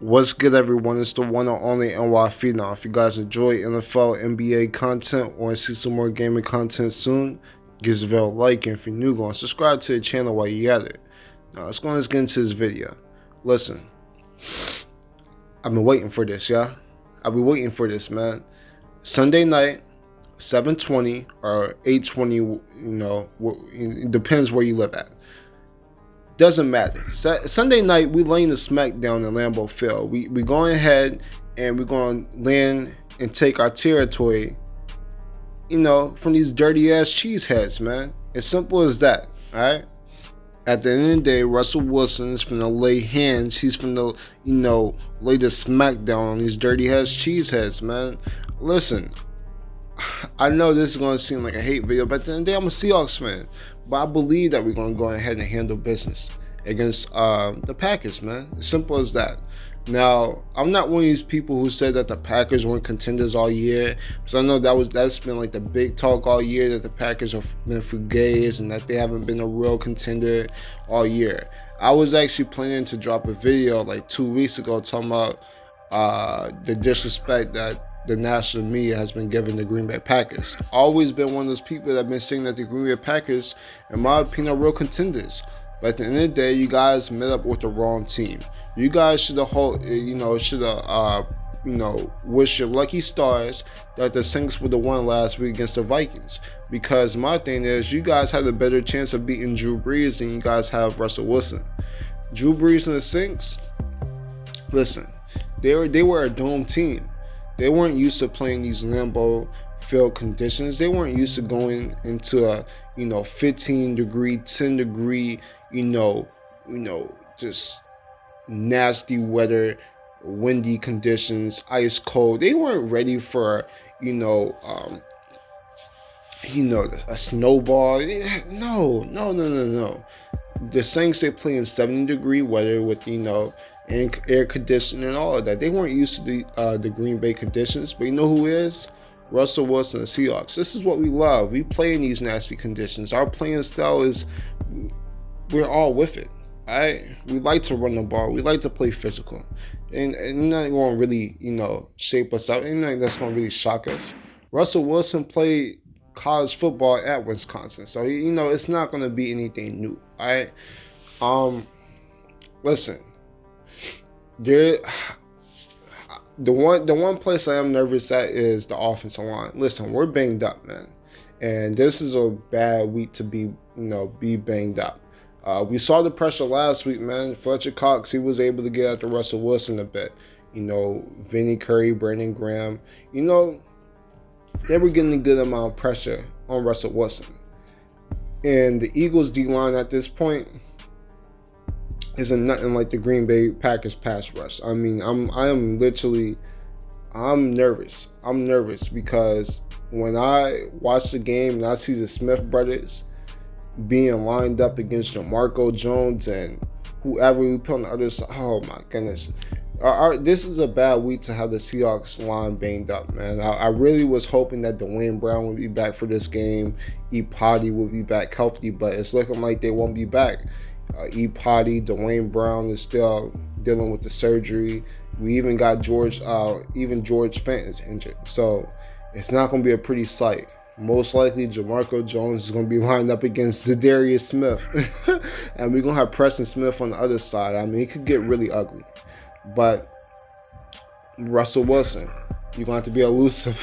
What's good, everyone? It's the one and only NY Phenom. If you guys enjoy NFL, NBA content, or see some more gaming content soon, give this video a like, and if you're new, go and subscribe to the channel while you at it. Now, let's get into this video. Listen, I've been waiting for this, yeah? I've been waiting for this, man. Sunday night, 7:20 or 8:20, it depends where you live at. Doesn't matter. Sunday night, we laying the Smackdown in Lambeau Field. We going ahead and we're going to land and take our territory, from these dirty ass cheeseheads, man. As simple as that, all right? At the end of the day, Russell Wilson is finna lay hands. He's finna, lay the Smackdown on these dirty ass cheeseheads, man. Listen, I know this is going to seem like a hate video, but at the end of the day, I'm a Seahawks fan. But I believe that we're going to go ahead and handle business against the Packers, man. As simple as that. Now, I'm not one of these people who said that the Packers weren't contenders all year. Because I know that's been like the big talk all year, that the Packers have been fugazi and that they haven't been a real contender all year. I was actually planning to drop a video like 2 weeks ago talking about the disrespect that the national media has been giving the Green Bay Packers. Always been one of those people that have been saying that the Green Bay Packers, in my opinion, are real contenders. But at the end of the day, you guys met up with the wrong team. You guys should have, wish your lucky stars that the Saints would have won last week against the Vikings. Because my thing is, you guys had a better chance of beating Drew Brees than you guys have Russell Wilson. Drew Brees and the Saints, listen, they were a dome team. They weren't used to playing these Lambeau field conditions. They weren't used to going into a 15 degree, 10 degree, just nasty weather, windy conditions, ice cold. They weren't ready for a snowball. No. The Saints, they play in 70-degree weather with and air conditioning and all of that. They weren't used to the Green Bay conditions, but you know who is? Russell Wilson and the Seahawks. This is what we love. We play in these nasty conditions. Our playing style is, we're all with it. All right? We like to run the ball. We like to play physical. And not going to really, shape us up. And that's going to really shock us. Russell Wilson played college football at Wisconsin. So, it's not going to be anything new. All right? Listen. The one place I am nervous at is the offensive line. Listen, we're banged up, man, and this is a bad week to be banged up. We saw the pressure last week, man. Fletcher Cox, he was able to get after Russell Wilson a bit. Vinny Curry, Brandon Graham, they were getting a good amount of pressure on Russell Wilson, and the Eagles D-line at this point isn't nothing like the Green Bay Packers pass rush. I mean, I'm nervous. I'm nervous because when I watch the game and I see the Smith brothers being lined up against Jamarco Jones and whoever we put on the other side, oh my goodness. This is a bad week to have the Seahawks line banged up, man. I really was hoping that Dwayne Brown would be back for this game. Potty would be back healthy, but it's looking like they won't be back. Potty, Dwayne Brown is still dealing with the surgery. We even got George Fenton's injured. So it's not going to be a pretty sight. Most likely, Jamarco Jones is going to be lined up against Zadarius Smith. And we're going to have Preston Smith on the other side. I mean, it could get really ugly. But Russell Wilson, you're going to have to be elusive.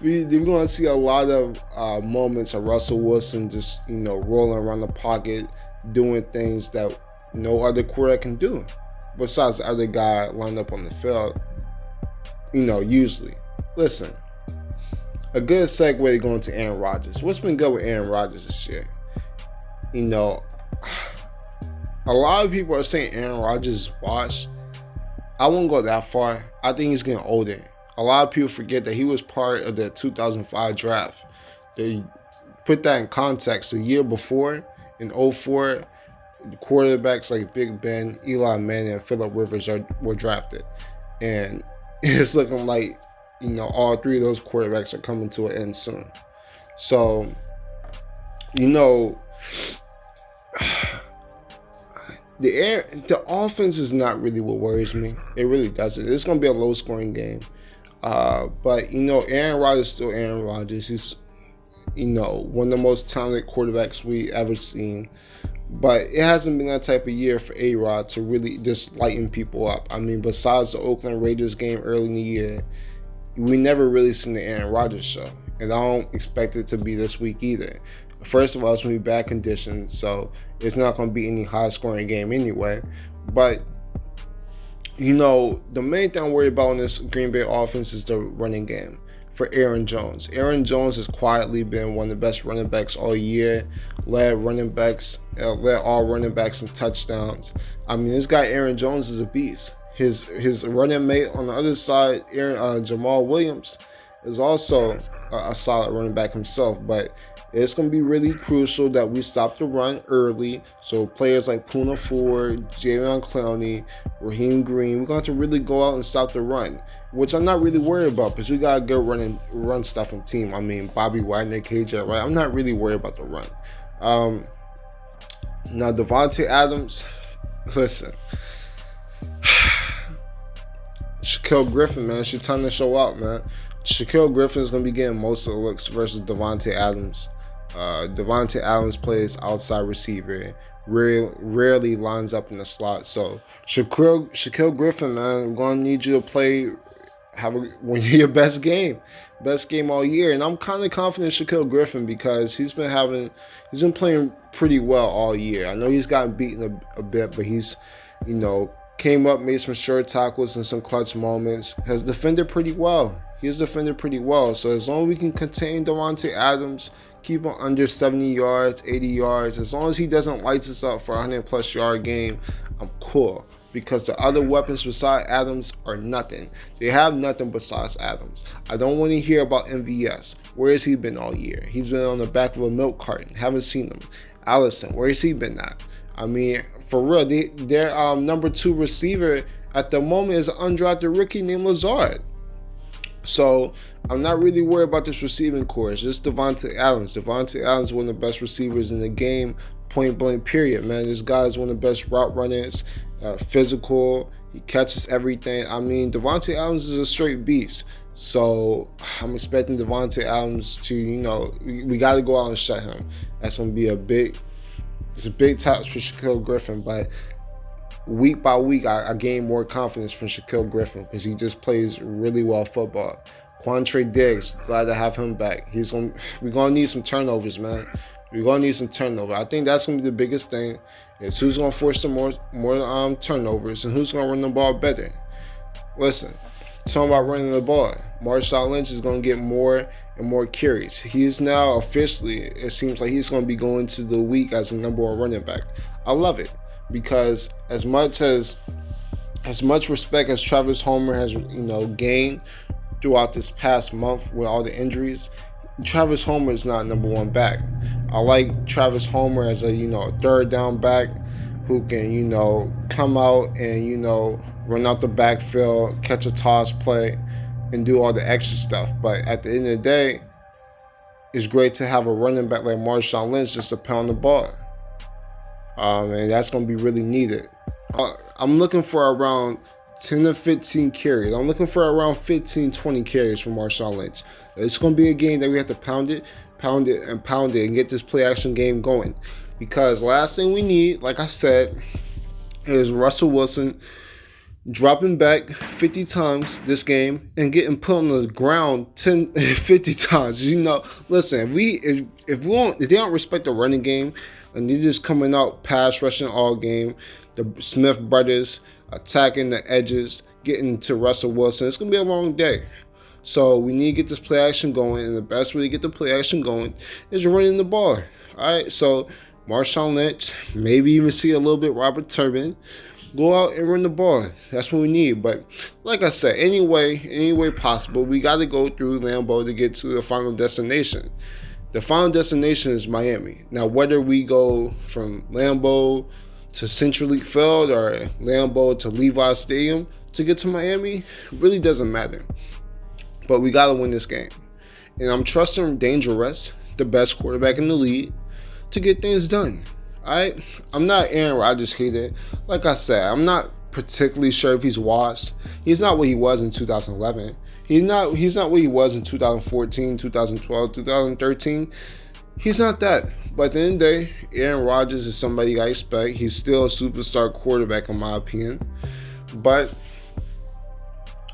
We're going to see a lot of moments of Russell Wilson just, rolling around the pocket, doing things that no other quarterback can do besides the other guy lined up on the field, usually. Listen, a good segue going to Aaron Rodgers. What's been good with Aaron Rodgers this year? A lot of people are saying Aaron Rodgers is washed. I won't go that far. I think he's getting older. A lot of people forget that he was part of the 2005 draft. They put that in context. The year before, in 2004, quarterbacks like Big Ben, Eli Manning, and Phillip Rivers were drafted. And it's looking like, all three of those quarterbacks are coming to an end soon. So, the offense is not really what worries me. It really doesn't. It's going to be a low scoring game. But Aaron Rodgers is still Aaron Rodgers. He's one of the most talented quarterbacks we ever seen. But it hasn't been that type of year for A-Rod to really just lighten people up. I mean, besides the Oakland Raiders game early in the year, we never really seen the Aaron Rodgers show. And I don't expect it to be this week either. First of all, it's going to be bad conditions, so it's not going to be any high-scoring game anyway. But, the main thing I'm worried about in this Green Bay offense is the running game for Aaron Jones. Aaron Jones has quietly been one of the best running backs all year, led all running backs in touchdowns. I mean, this guy Aaron Jones is a beast. His running mate on the other side, Jamal Williams, is also a solid running back himself. But it's going to be really crucial that we stop the run early. So players like Poona Ford, Jadeveon Clowney, Raheem Green, we're going to have to really go out and stop the run, which I'm not really worried about because we got a good run stuffing team. I mean, Bobby Wagner, KJ, right? I'm not really worried about the run. Now, Devontae Adams, listen. Shaquille Griffin, man, it's your time to show out, man. Shaquille Griffin is going to be getting most of the looks versus Devontae Adams. Devontae Adams plays outside receiver, rarely lines up in the slot. So Shaquille Griffin, man, I'm going to need you to play, your best game all year. And I'm kind of confident in Shaquille Griffin because he's been playing pretty well all year. I know he's gotten beaten a bit, but he's, came up, made some short tackles and some clutch moments, has defended pretty well. He's defended pretty well. So as long as we can contain Devontae Adams, keep him under 70 yards, 80 yards, as long as he doesn't light us up for a 100-plus yard game, I'm cool. Because the other weapons besides Adams are nothing. They have nothing besides Adams. I don't want to hear about MVS. Where has he been all year? He's been on the back of a milk carton. Haven't seen him. Allison, where has he been at? I mean, for real, their number 2 receiver at the moment is an undrafted rookie named Lazard. So I'm not really worried about this receiving core. It's just Devontae Adams. Devontae Adams is one of the best receivers in the game, point blank period, man. This guy is one of the best route runners, physical. He catches everything. I mean, Devontae Adams is a straight beast. So I'm expecting Devontae Adams to, we got to go out and shut him. That's going to be a big task for Shaquille Griffin. But week by week, I gain more confidence from Shaquille Griffin because he just plays really well football. Quantre Diggs, glad to have him back. We're gonna need some turnovers, man. We're gonna need some turnovers. I think that's gonna be the biggest thing. Is who's gonna force some more turnovers and who's gonna run the ball better. Listen, talking about running the ball, Marshawn Lynch is gonna get more and more carries. He is now officially, it seems like he's gonna be going to the week as the number 1 running back. I love it. Because as much respect as Travis Homer has, gained throughout this past month with all the injuries, Travis Homer is not number 1 back. I like Travis Homer as a, third down back who can, come out and, run out the backfield, catch a toss play, and do all the extra stuff. But at the end of the day, it's great to have a running back like Marshawn Lynch just to pound the ball. And that's going to be really needed. I'm looking for around 10 to 15 carries. I'm looking for around 15, 20 carries from Marshawn Lynch. It's going to be a game that we have to pound it, and get this play action game going. Because last thing we need, like I said, is Russell Wilson dropping back 50 times this game and getting put on the ground 50 times. Listen, if they don't respect the running game, and they're just coming out pass rushing all game, the Smith brothers attacking the edges, getting to Russell Wilson, it's going to be a long day. So we need to get this play action going, and the best way to get the play action going is running the ball. All right, so Marshawn Lynch, maybe even see a little bit Robert Turbin, go out and run the ball. That's what we need. But like I said, any way possible, we got to go through Lambeau to get to the final destination. The final destination is Miami. Now, whether we go from Lambeau to Central League Field or Lambeau to Levi Stadium to get to Miami really doesn't matter. But we got to win this game. And I'm trusting Dangerous, the best quarterback in the league, to get things done. I'm not Aaron Rodgers hater. Like I said, I'm not particularly sure if he's washed. He's not what he was in 2011. He's not what he was in 2014, 2012, 2013. He's not that. But at the end of the day, Aaron Rodgers is somebody I expect. He's still a superstar quarterback in my opinion. But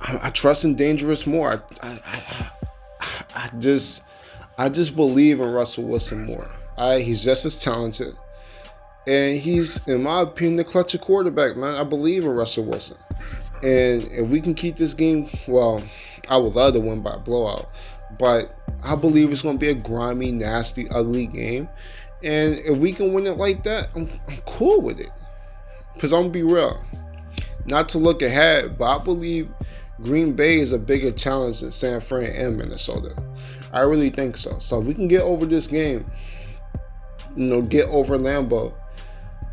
I trust in dangerous more. I just believe in Russell Wilson more. He's just as talented. And he's, in my opinion, the clutcher quarterback, man. I believe in Russell Wilson. And if we can keep this game, well, I would love to win by a blowout. But I believe it's going to be a grimy, nasty, ugly game. And if we can win it like that, I'm cool with it. Because I'm going to be real. Not to look ahead, but I believe Green Bay is a bigger challenge than San Fran and Minnesota. I really think so. So if we can get over this game, get over Lambeau,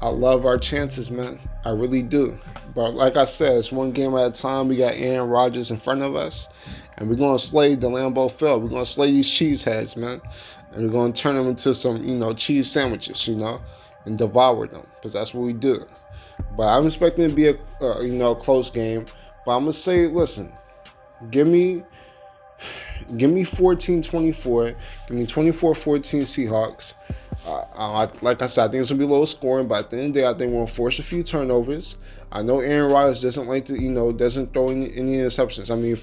I love our chances, man. I really do. But like I said, it's one game at a time. We got Aaron Rodgers in front of us, and we're going to slay the Lambeau field. We're going to slay these cheeseheads, man. And we're going to turn them into some, cheese sandwiches, and devour them, because that's what we do. But I'm expecting it to be a close game. But I'm going to say, listen, give me 14-24. Give me 24-14 Seahawks. Like I said, I think it's going to be low scoring, but at the end of the day, I think we're going to force a few turnovers. I know Aaron Rodgers doesn't like to, doesn't throw any interceptions. I mean,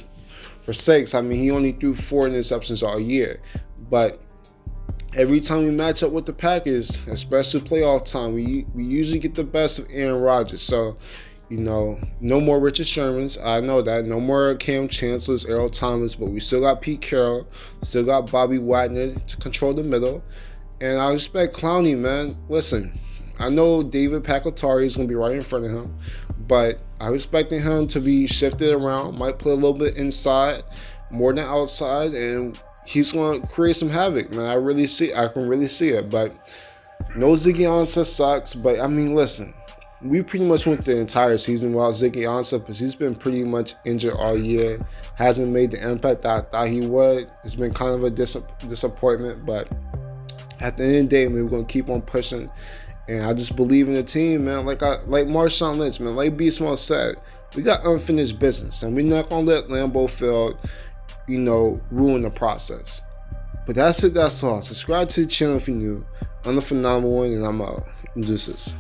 for sakes, he only threw 4 interceptions all year. But every time we match up with the Packers, especially playoff time, we usually get the best of Aaron Rodgers. So, no more Richard Shermans. I know that. No more Cam Chancellors, Earl Thomas, but we still got Pete Carroll, still got Bobby Wagner to control the middle. And I respect Clowney, man. Listen, I know David Packletari is going to be right in front of him, but I'm expecting him to be shifted around, might play a little bit inside, more than outside, and he's going to create some havoc, man. I can really see it. But no Ziggy Ansah sucks, but listen, we pretty much went the entire season without Ziggy Ansah because he's been pretty much injured all year. Hasn't made the impact that I thought he would. It's been kind of a disappointment, but at the end of the day, man, we're going to keep on pushing. And I just believe in the team, man. Like Marshawn Lynch, man. Like B Small said, we got unfinished business. And we're not going to let Lambeau Field, ruin the process. But that's it. That's all. Subscribe to the channel if you're new. I'm the Phenomenal One, and I'm out. Deuces.